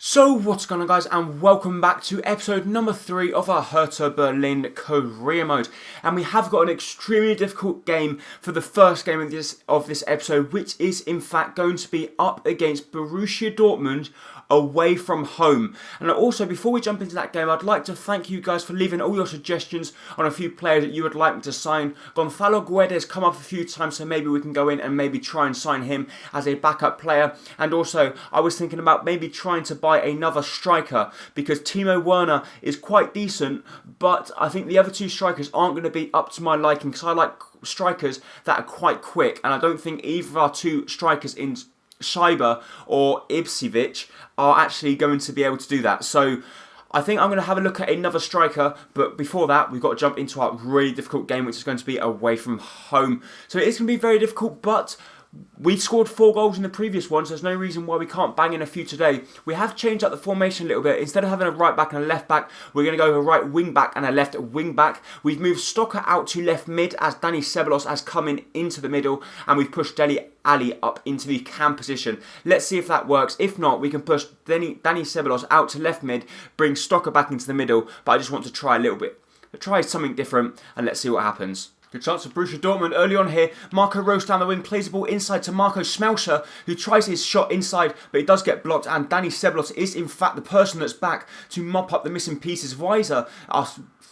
So what's going on, guys, and welcome back to episode number 3 of our Hertha Berlin career mode. And we have got an extremely difficult game for the first game of this episode, which is in fact going to be up against Borussia Dortmund away from home. And also, before we jump into that game, I'd like to thank you guys for leaving all your suggestions on a few players that you would like me to sign. Gonzalo Guedes come up a few times, so maybe we can go in and maybe try and sign him as a backup player. And also, I was thinking about maybe trying to buy another striker, because Timo Werner is quite decent, but I think the other two strikers aren't going to be up to my liking, because I like strikers that are quite quick, and I don't think either of our two strikers in Scheiber or Ibsevic are actually going to be able to do that. So I think I'm going to have a look at another striker, but before that, we've got to jump into our really difficult game, which is going to be away from home. So it's going to be very difficult, but we scored 4 goals in the previous one, so there's no reason why we can't bang in a few today. We have changed up the formation a little bit. Instead of having a right back and a left back, we're going to go with a right wing back and a left wing back. We've moved Stocker out to left mid as Dani Ceballos has come into the middle, and we've pushed Dele Alli up into the cam position. Let's see if that works. If not, we can push Dani Ceballos out to left mid, bring Stocker back into the middle, but I just want to try a little bit. Try something different, and let's see what happens. Good chance for Borussia Dortmund early on here. Marco Rose down the wing, plays the ball inside to Marco Schmelzer, who tries his shot inside, but it does get blocked, and Dani Ceballos is in fact the person that's back to mop up the missing pieces. Weiser are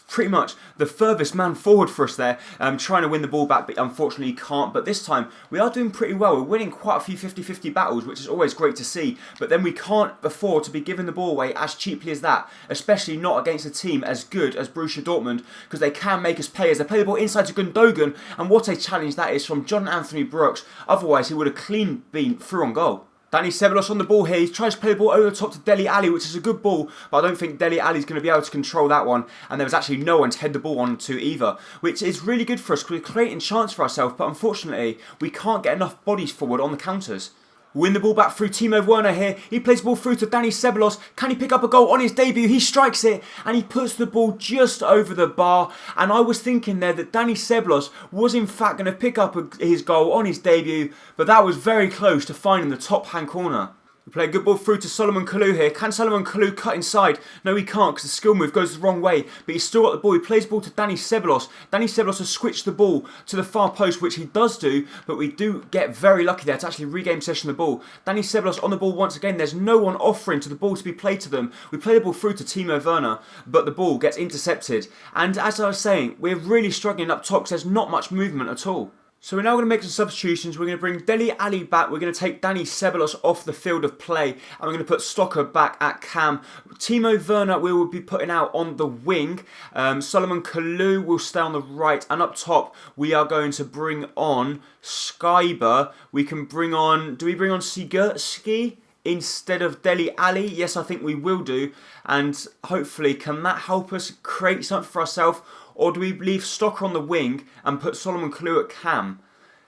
pretty much the furthest man forward for us there, trying to win the ball back, but unfortunately can't. But this time, we are doing pretty well. We're winning quite a few 50-50 battles, which is always great to see. But then we can't afford to be giving the ball away as cheaply as that, especially not against a team as good as Borussia Dortmund, because they can make us pay as they play the ball inside to Gundogan, and what a challenge that is from John Anthony Brooks. Otherwise, he would have clean been through on goal. Dani Ceballos on the ball here. He tries to play the ball over the top to Dele Alli, which is a good ball, but I don't think Dele Alli is going to be able to control that one. And there was actually no one to head the ball on to either, which is really good for us because we're creating chance for ourselves, but unfortunately, we can't get enough bodies forward on the counters. Win the ball back through Timo Werner here. He plays the ball through to Dani Ceballos. Can he pick up a goal on his debut? He strikes it and he puts the ball just over the bar. And I was thinking there that Dani Ceballos was in fact going to pick up his goal on his debut, but that was very close to finding the top hand corner. We play a good ball through to Solomon Kalou here. Can Solomon Kalou cut inside? No, he can't, because the skill move goes the wrong way. But he's still got the ball. He plays the ball to Dani Ceballos. Dani Ceballos has switched the ball to the far post, which he does do. But we do get very lucky there to actually regain possession of the ball. Dani Ceballos on the ball once again. There's no one offering to the ball to be played to them. We play the ball through to Timo Werner, but the ball gets intercepted. And as I was saying, we're really struggling up top because there's not much movement at all. So we're now going to make some substitutions. We're going to bring Dele Alli back. We're going to take Dani Ceballos off the field of play. And we're going to put Stocker back at cam. Timo Werner we will be putting out on the wing. Solomon Kalou will stay on the right. And up top, we are going to bring on Scheiber. We can bring on... Do we bring on Sigurdsky instead of Dele Alli? Yes, I think we will do. And hopefully, can that help us create something for ourselves? Or do we leave Stocker on the wing and put Solomon Kalou at cam?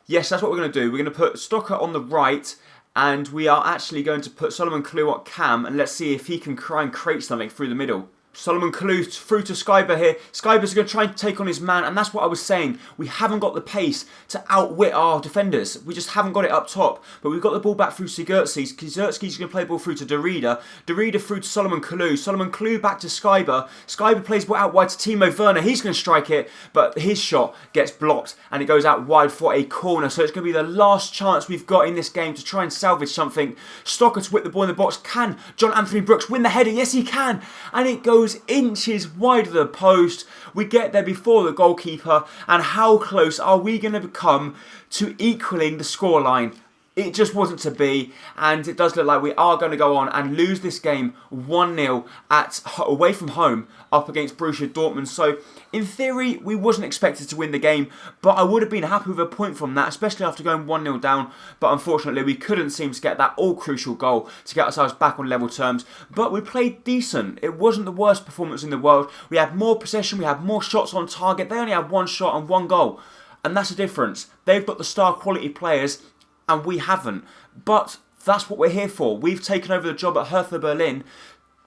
Yes, that's what we're going to do. We're going to put Stocker on the right, and we are actually going to put Solomon Kalou at cam, and let's see if he can try and create something through the middle. Solomon Kalou through to Scheiber here. Scheiber's going to try and take on his man, and that's what I was saying. We haven't got the pace to outwit our defenders. We just haven't got it up top. But we've got the ball back through Sigurdsky. Sigurdsky's going to play the ball through to Derrida. Derrida through to Solomon Kalou. Solomon Kalou back to Scheiber. Scheiber plays the ball out wide to Timo Werner. He's going to strike it, but his shot gets blocked, and it goes out wide for a corner. So it's going to be the last chance we've got in this game to try and salvage something. Stocker to whip the ball in the box. Can John Anthony Brooks win the header? Yes, he can. And it goes inches wide of the post. We get there before the goalkeeper, and how close are we going to become to equaling the scoreline? It just wasn't to be, and it does look like we are going to go on and lose this game 1-0 away from home up against Borussia Dortmund. So, in theory, we wasn't expected to win the game, but I would have been happy with a point from that, especially after going 1-0 down. But unfortunately, we couldn't seem to get that all-crucial goal to get ourselves back on level terms. But we played decent. It wasn't the worst performance in the world. We had more possession, we had more shots on target. They only had 1 shot and 1 goal. And that's the difference. They've got the star quality players, and we haven't. But that's what we're here for. We've taken over the job at Hertha Berlin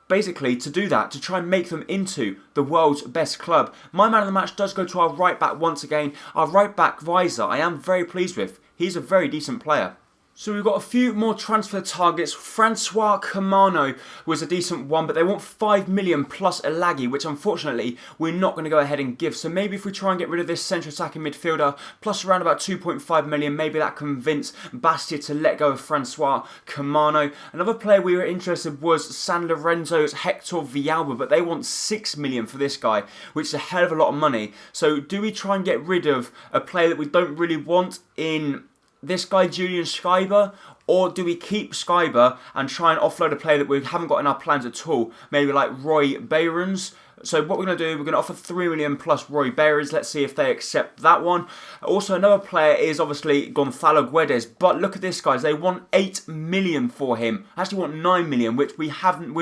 basically to do that, to try and make them into the world's best club. My man of the match does go to our right back once again. Our right back Weiser, I am very pleased with. He's a very decent player. So we've got a few more transfer targets. Francois Camano was a decent one, but they want 5 million plus Elagi, which unfortunately we're not going to go ahead and give. So maybe if we try and get rid of this central attacking midfielder, plus around about 2.5 million, maybe that convince Bastia to let go of Francois Camano. Another player we were interested was San Lorenzo's Hector Villalba, but they want 6 million for this guy, which is a hell of a lot of money. So do we try and get rid of a player that we don't really want in this guy, Julian Schreiber, or do we keep Schreiber and try and offload a player that we haven't got in our plans at all? Maybe like Roy Behrens. So what we're going to do, we're going to offer 3 million plus Roy Behrens. Let's see if they accept that one. Also, another player is obviously Gonzalo Guedes. But look at this, guys. They want 8 million for him. Actually want 9 million, which we're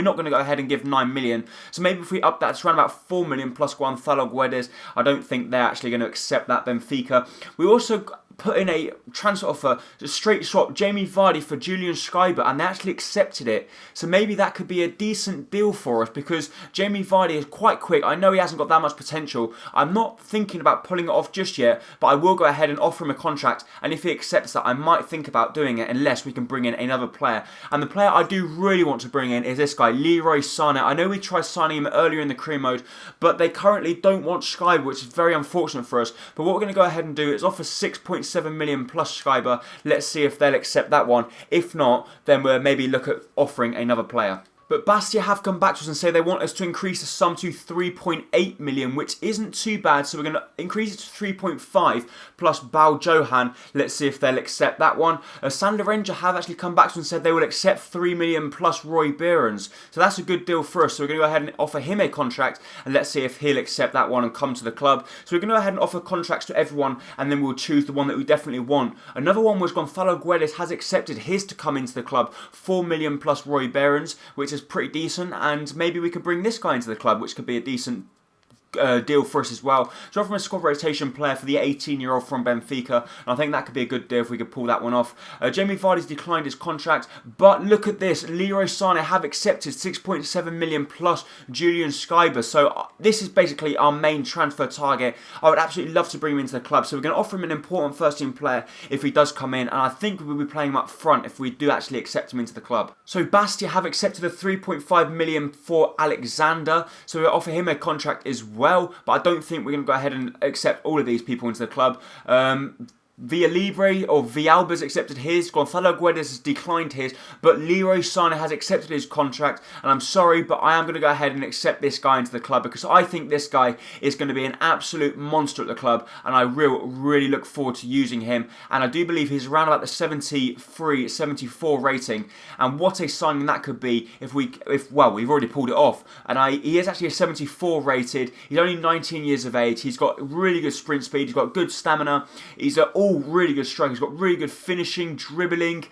not going to go ahead and give 9 million. So maybe if we up that to around about 4 million plus Gonzalo Guedes, I don't think they're actually going to accept that, Benfica. We also put in a transfer offer, a straight swap, Jamie Vardy for Julian Schreiber, and they actually accepted it. So maybe that could be a decent deal for us, because Jamie Vardy is quite quick. I know he hasn't got that much potential. I'm not thinking about pulling it off just yet, but I will go ahead and offer him a contract, and if he accepts that, I might think about doing it unless we can bring in another player. And the player I do really want to bring in is this guy, Leroy Sané. I know we tried signing him earlier in the career mode, but they currently don't want Schreiber, which is very unfortunate for us. But what we're going to go ahead and do is offer 6.7 million plus Schreiber. Let's see if they'll accept that one. If not, then we'll maybe look at offering another player. But Bastia have come back to us and say they want us to increase the sum to 3.8 million, which isn't too bad. So we're going to increase it to 3.5 plus Bao Johan. Let's see if they'll accept that one. San Lorenzo have actually come back to us and said they will accept 3 million plus Roy Behrens. So that's a good deal for us. So we're going to go ahead and offer him a contract, and let's see if he'll accept that one and come to the club. So we're going to go ahead and offer contracts to everyone, and then we'll choose the one that we definitely want. Another one was Gonzalo Guedes has accepted his to come into the club, 4 million plus Roy Behrens, which is pretty decent, and maybe we could bring this guy into the club, which could be a decent deal for us as well. So from a squad rotation player for the 18-year-old from Benfica, and I think that could be a good deal if we could pull that one off. Jamie Vardy's declined his contract, but look at this, Leroy Sané have accepted 6.7 million plus Julian Schreiber. So this is basically our main transfer target. I would absolutely love to bring him into the club, so we're going to offer him an important first team player if he does come in, and I think we will be playing him up front if we do actually accept him into the club. So Bastia have accepted a 3.5 million for Alexander, so we'll offer him a contract as well, but I don't think we're going to go ahead and accept all of these people into the club. Villalba's accepted his, Gonzalo Guedes has declined his, but Leroy Sané has accepted his contract, and I'm sorry, but I am going to go ahead and accept this guy into the club, because I think this guy is going to be an absolute monster at the club, and I really look forward to using him, and I do believe he's around about the 73, 74 rating, and what a signing that could be we've already pulled it off, and he is actually a 74 rated, he's only 19 years of age, he's got really good sprint speed, he's got good stamina, he's all really good strike, he's got really good finishing, dribbling.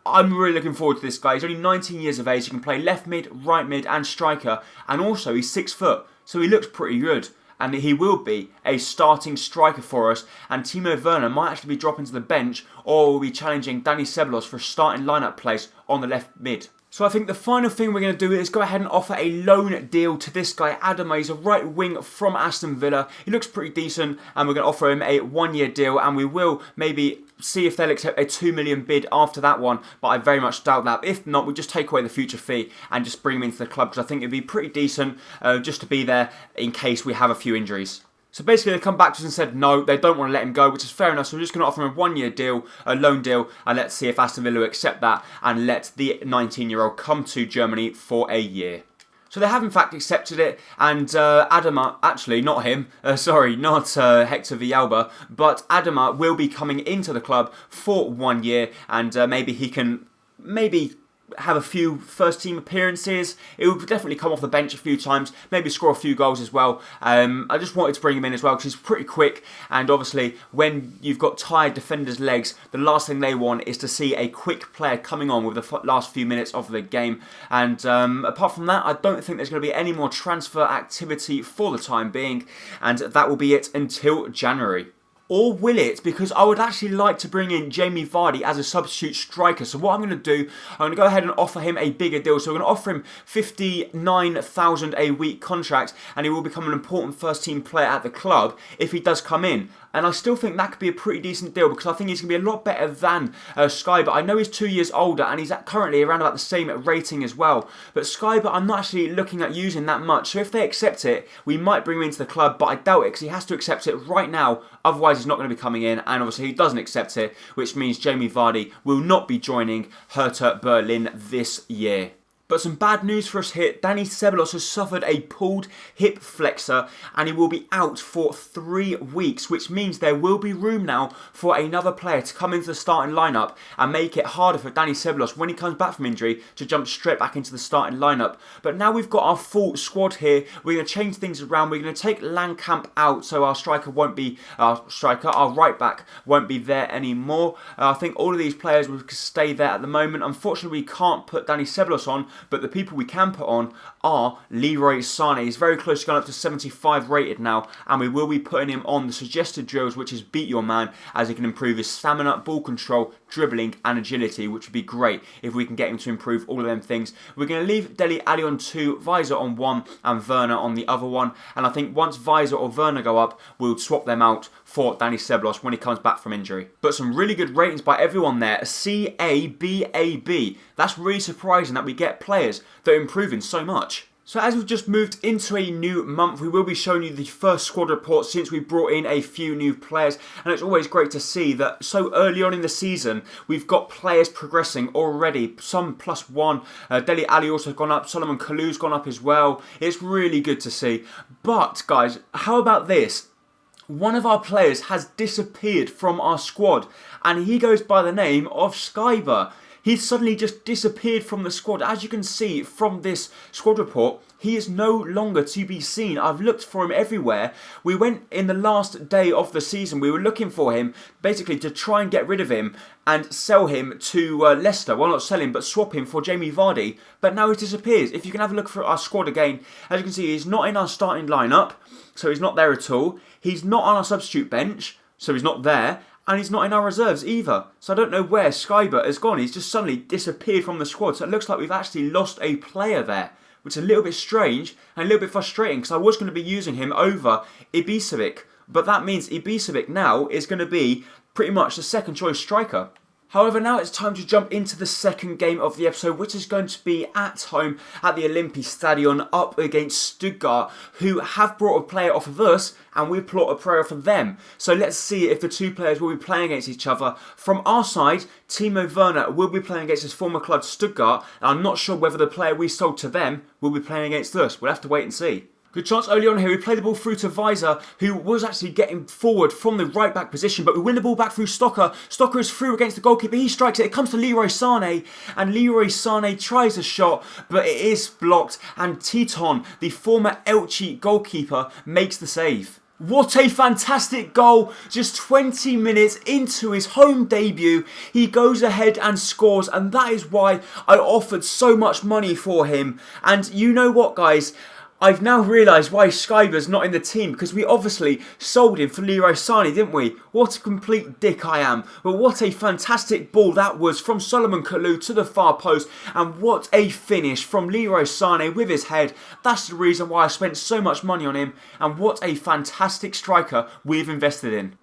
I'm really looking forward to this guy. He's only 19 years of age, he can play left mid, right mid and striker, and also he's 6 foot, so he looks pretty good. And he will be a starting striker for us, and Timo Werner might actually be dropping to the bench, or will be challenging Danny Ceballos for a starting lineup place on the left mid. So I think the final thing we're going to do is go ahead and offer a loan deal to this guy, Adama. He's a right wing from Aston Villa. He looks pretty decent, and we're going to offer him a 1-year deal, and we will maybe see if they'll accept a 2 million bid after that one, but I very much doubt that. If not, we'll just take away the future fee and just bring him into the club, because I think it'd be pretty decent just to be there in case we have a few injuries. So basically they come back to us and said no, they don't want to let him go, which is fair enough, so we're just going to offer him a 1-year deal, a loan deal, and let's see if Aston Villa will accept that and let the 19-year-old come to Germany for a year. So they have in fact accepted it, and Adama, actually not him, not Hector Villalba, but Adama will be coming into the club for 1 year, and maybe he can have a few first team appearances. It will definitely come off the bench a few times, maybe score a few goals as well. I just wanted to bring him in as well because he's pretty quick, and obviously when you've got tired defenders' legs, the last thing they want is to see a quick player coming on with the last few minutes of the game. And apart from that, I don't think there's going to be any more transfer activity for the time being, and that will be it until January. Or will it? Because I would actually like to bring in Jamie Vardy as a substitute striker. So what I'm going to do, I'm going to go ahead and offer him a bigger deal. So we're going to offer him $59,000 a week contract, and he will become an important first team player at the club if he does come in. And I still think that could be a pretty decent deal, because I think he's going to be a lot better than Skyber. I know he's 2 years older and he's currently around about the same rating as well. But Skyber, I'm not actually looking at using that much. So if they accept it, we might bring him into the club, but I doubt it, because he has to accept it right now. Otherwise, he's not going to be coming in. And obviously, he doesn't accept it, which means Jamie Vardy will not be joining Hertha Berlin this year. But some bad news for us here. Dani Ceballos has suffered a pulled hip flexor and he will be out for 3 weeks, which means there will be room now for another player to come into the starting lineup and make it harder for Dani Ceballos when he comes back from injury to jump straight back into the starting lineup. But now we've got our full squad here. We're going to change things around. We're going to take Langkamp out, so our striker won't be our right back won't be there anymore. I think all of these players will stay there at the moment. Unfortunately, we can't put Dani Ceballos on, but the people we can put on are Leroy Sané. He's very close to going up to 75 rated now, and we will be putting him on the suggested drills, which is beat your man, as he can improve his stamina, ball control, dribbling and agility, which would be great if we can get him to improve all of them things. We're going to leave Dele Alli on 2, Weiser on 1 and Werner on the other one, and I think once Weiser or Werner go up, we'll swap them out for Dani Ceballos when he comes back from injury. But some really good ratings by everyone there. CABAB. That's really surprising that we get players that are improving so much. So as we've just moved into a new month, we will be showing you the first squad report since we brought in a few new players. And it's always great to see that so early on in the season, we've got players progressing already. Some +1. Dele Alli also gone up. Solomon Kalou's gone up as well. It's really good to see. But guys, how about this? One of our players has disappeared from our squad, and he goes by the name of Skyber. He's suddenly just disappeared from the squad. As you can see from this squad report, he is no longer to be seen. I've looked for him everywhere. We went in the last day of the season. We were looking for him basically to try and get rid of him and sell him to Leicester. Well, not sell him, but swap him for Jamie Vardy. But now he disappears. If you can have a look for our squad again, as you can see, he's not in our starting lineup, so he's not there at all. He's not on our substitute bench, so he's not there. And he's not in our reserves either. So I don't know where Skyber has gone. He's just suddenly disappeared from the squad. So it looks like we've actually lost a player there, which is a little bit strange and a little bit frustrating, because I was going to be using him over Ibisevic. But that means Ibisevic now is going to be pretty much the second choice striker. However, now it's time to jump into the second game of the episode, which is going to be at home at the Olympiastadion up against Stuttgart, who have brought a player off of us and we brought a player off of them. So let's see if the two players will be playing against each other. From our side, Timo Werner will be playing against his former club Stuttgart, and I'm not sure whether the player we sold to them will be playing against us. We'll have to wait and see. Good chance early on here. We play the ball through to Weiser, who was actually getting forward from the right back position, but we win the ball back through Stocker. Stocker is through against the goalkeeper. He strikes it. It comes to Leroy Sané, and Leroy Sané tries a shot, but it is blocked, and Titon, the former Elche goalkeeper, makes the save. What a fantastic goal. Just 20 minutes into his home debut, he goes ahead and scores, and that is why I offered so much money for him. And you know what, guys? I've now realised why Skyber's not in the team, because we obviously sold him for Leroy Sané, didn't we? What a complete dick I am. But what a fantastic ball that was from Solomon Kalou to the far post, and what a finish from Leroy Sané with his head. That's the reason why I spent so much money on him, and what a fantastic striker we've invested in.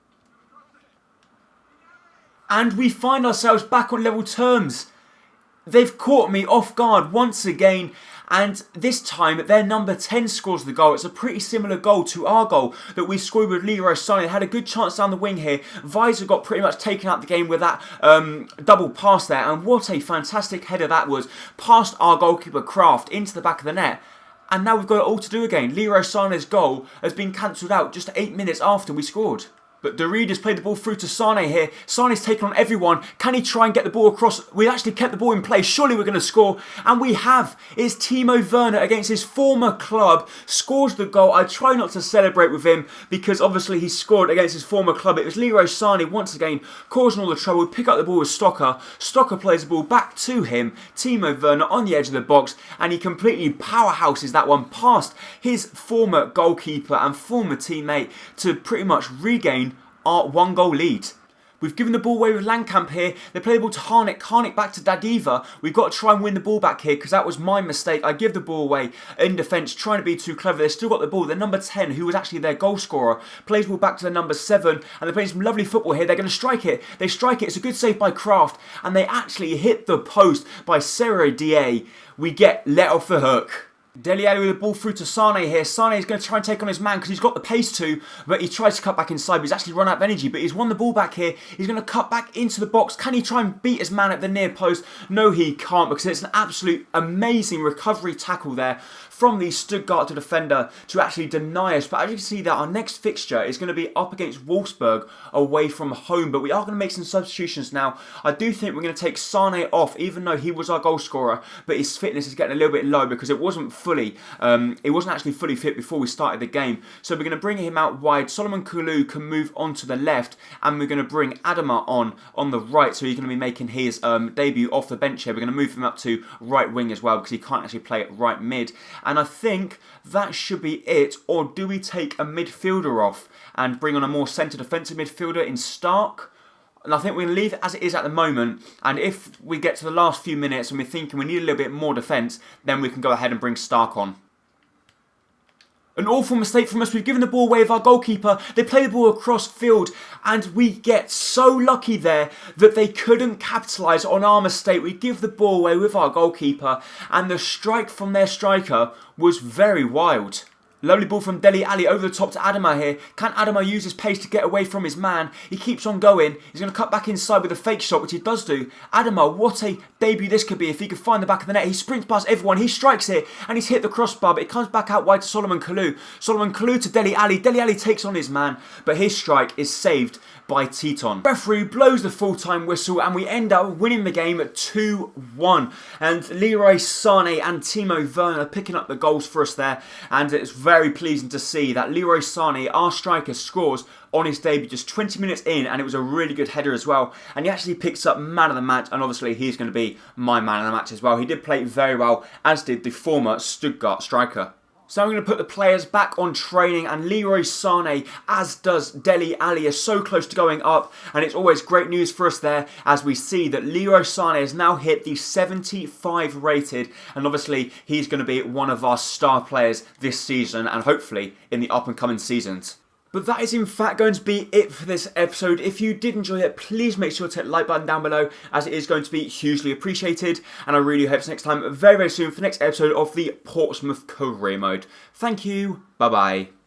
And we find ourselves back on level terms. They've caught me off guard once again, and this time their number 10 scores the goal. It's a pretty similar goal to our goal that we scored with Leroy Sané. They had a good chance down the wing here. Weiser got pretty much taken out the game with that double pass there, and what a fantastic header that was, past our goalkeeper Kraft into the back of the net. And now we've got it all to do again. Leroy Sané's goal has been cancelled out just 8 minutes after we scored. But Dareed has played the ball through to Sané here. Sané's taken on everyone. Can he try and get the ball across? We actually kept the ball in play. Surely we're going to score. And we have. It's Timo Werner against his former club. Scores the goal. I try not to celebrate with him because obviously he scored against his former club. It was Leroy Sané once again causing all the trouble. Pick up the ball with Stocker. Stocker plays the ball back to him. Timo Werner on the edge of the box. And he completely powerhouses that one past his former goalkeeper and former teammate to pretty much regain our 1-goal lead. We've given the ball away with Langkamp here. They play the ball to Harnik. Harnik back to Dadiva. We've got to try and win the ball back here because that was my mistake. I give the ball away in defence, trying to be too clever. They've still got the ball. The number 10, who was actually their goal scorer, plays the ball back to the number 7. And they're playing some lovely football here. They're going to strike it. They strike it. It's a good save by Kraft. And they actually hit the post by Serre Da. We get let off the hook. Dele Alli with the ball through to Sane here. Sane is going to try and take on his man because he's got the pace to, but he tries to cut back inside, but he's actually run out of energy, but he's won the ball back here. He's going to cut back into the box. Can he try and beat his man at the near post? No, he can't, because it's an absolute amazing recovery tackle there from the Stuttgart defender to actually deny us. But as you can see that our next fixture is going to be up against Wolfsburg away from home, but we are going to make some substitutions now. I do think we're going to take Sane off, even though he was our goal scorer, but his fitness is getting a little bit low because it wasn't actually fully fit before we started the game. So we're going to bring him out wide. Solomon Kalou can move on to the left, and we're going to bring Adama on the right, so he's going to be making his debut off the bench here. We're going to move him up to right wing as well because he can't actually play at right mid. And I think that should be it. Or do we take a midfielder off and bring on a more centre defensive midfielder in Stark? And I think we're going to leave it as it is at the moment. And if we get to the last few minutes and we're thinking we need a little bit more defence, then we can go ahead and bring Stark on. An awful mistake from us. We've given the ball away with our goalkeeper. They play the ball across field and we get so lucky there that they couldn't capitalise on our mistake. We give the ball away with our goalkeeper and the strike from their striker was very wild. Lovely ball from Dele Alli over the top to Adama here. Can Adama use his pace to get away from his man? He keeps on going. He's going to cut back inside with a fake shot, which he does do. Adama, what a debut this could be if he could find the back of the net. He sprints past everyone. He strikes it and he's hit the crossbar, but it comes back out wide to Solomon Kalou. Solomon Kalou to Dele Alli. Dele Alli takes on his man, but his strike is saved by Teton. Referee blows the full-time whistle and we end up winning the game at 2-1. And Leroy Sane and Timo Werner picking up the goals for us there. And it's very pleasing to see that Leroy Sane, our striker, scores on his debut just 20 minutes in, and it was a really good header as well. And he actually picks up man of the match, and obviously he's going to be my man of the match as well. He did play very well, as did the former Stuttgart striker. So I'm going to put the players back on training, and Leroy Sane, as does Dele Alli, are so close to going up, and it's always great news for us there as we see that Leroy Sane has now hit the 75 rated, and obviously he's going to be one of our star players this season and hopefully in the up and coming seasons. But that is in fact going to be it for this episode. If you did enjoy it, please make sure to hit the like button down below, as it is going to be hugely appreciated. And I really hope to see you next time very, very soon for the next episode of the Portsmouth Career Mode. Thank you. Bye-bye.